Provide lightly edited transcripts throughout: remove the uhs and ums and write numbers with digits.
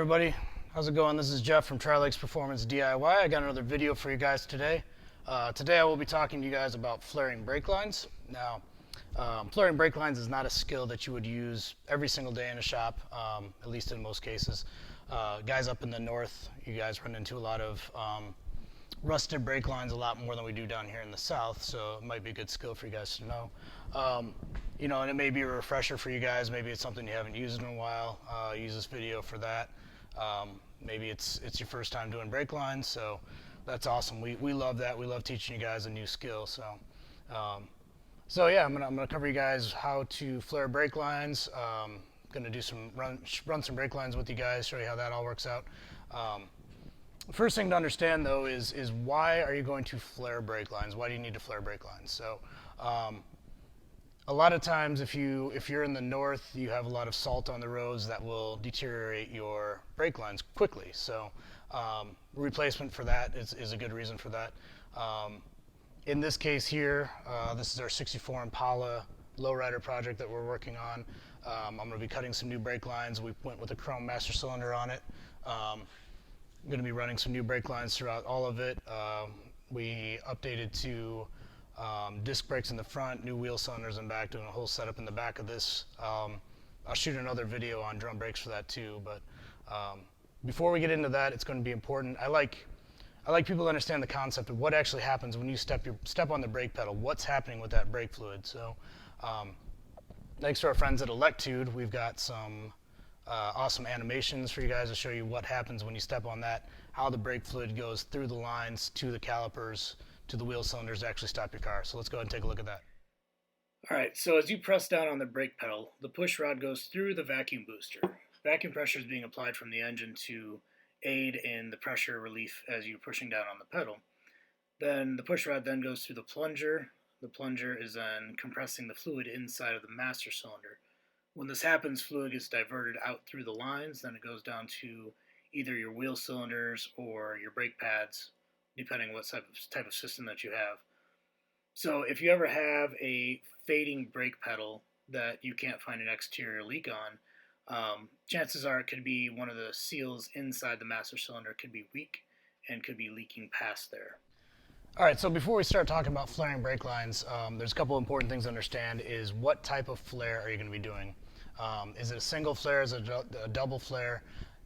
everybody, how's it going? This is Jeff from Tri-Lakes Performance DIY. I got another video for you guys today. Today I will be talking to you guys about flaring brake lines. Now, flaring brake lines is not a skill that you would use every single day in a shop, at least in most cases. Guys up in the north, you guys run into a lot of rusted brake lines a lot more than we do down here in the south, so it might be a good skill for you guys to know. And it may be a refresher for you guys. Maybe it's something you haven't used in a while. Use this video for that. Maybe it's your first time doing brake lines, so that's awesome. We love that. We love teaching you guys a new skill. So yeah, I'm gonna cover you guys how to flare brake lines. Gonna do run some brake lines with you guys, show you how that all works out. First thing to understand though is why are you going to flare brake lines? Why do you need to flare brake lines? So a lot of times if you're in the north, you have a lot of salt on the roads that will deteriorate your brake lines quickly. So replacement for that is a good reason for that. In this case here, this is our 64 Impala Lowrider project that we're working on. I'm going to be cutting some new brake lines. We went with a chrome master cylinder on it. I'm going to be running some new brake lines throughout all of it. We updated to disc brakes in the front, new wheel cylinders in back, doing a whole setup in the back of this. I'll shoot another video on drum brakes for that too, but before we get into that, it's going to be important. I like people to understand the concept of what actually happens when you step on the brake pedal. What's happening with that brake fluid? So thanks to our friends at Electude, we've got some awesome animations for you guys to show you what happens when you step on that, how the brake fluid goes through the lines to the calipers, to the wheel cylinders to actually stop your car. So let's go ahead and take a look at that. All right, so as you press down on the brake pedal, the push rod goes through the vacuum booster. Vacuum pressure is being applied from the engine to aid in the pressure relief as you're pushing down on the pedal. Then the push rod then goes through the plunger. The plunger is then compressing the fluid inside of the master cylinder. When this happens, fluid gets diverted out through the lines, then it goes down to either your wheel cylinders or your brake pads, depending on what type of system that you have. So if you ever have a fading brake pedal that you can't find an exterior leak on, chances are it could be one of the seals inside the master cylinder could be weak and could be leaking past there. All right, so before we start talking about flaring brake lines, there's a couple important things to understand is what type of flare are you going to be doing? Is it a single flare? Is it a double flare?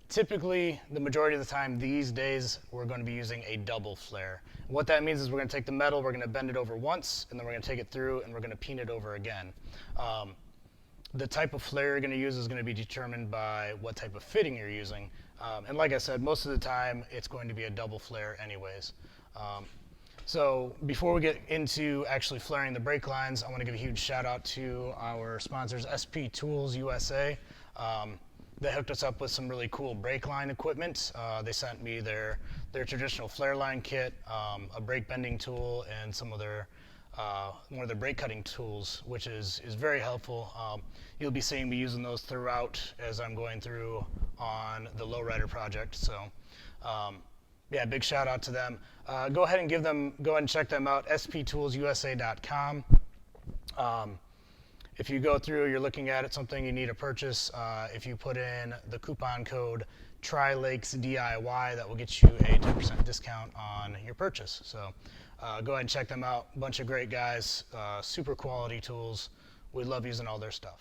Typically, the majority of the time these days, we're going to be using a double flare. What that means is we're going to take the metal, we're going to bend it over once, and then we're going to take it through and we're going to peen it over again. The type of flare you're going to use is going to be determined by what type of fitting you're using. And like I said, most of the time it's going to be a double flare anyways. So before we get into actually flaring the brake lines, I want to give a huge shout out to our sponsors, SP Tools USA. They hooked us up with some really cool brake line equipment. They sent me their traditional flare line kit, a brake bending tool, and some of their one of their brake cutting tools, which is very helpful. You'll be seeing me using those throughout as I'm going through on the Lowrider project. So yeah, big shout out to them. Go ahead and check them out, sptoolsusa.com. If you go through, you're looking at it, something you need to purchase, if you put in the coupon code TRILAKESDIY, that will get you a 10% discount on your purchase. So go ahead and check them out. A bunch of great guys, super quality tools. We love using all their stuff.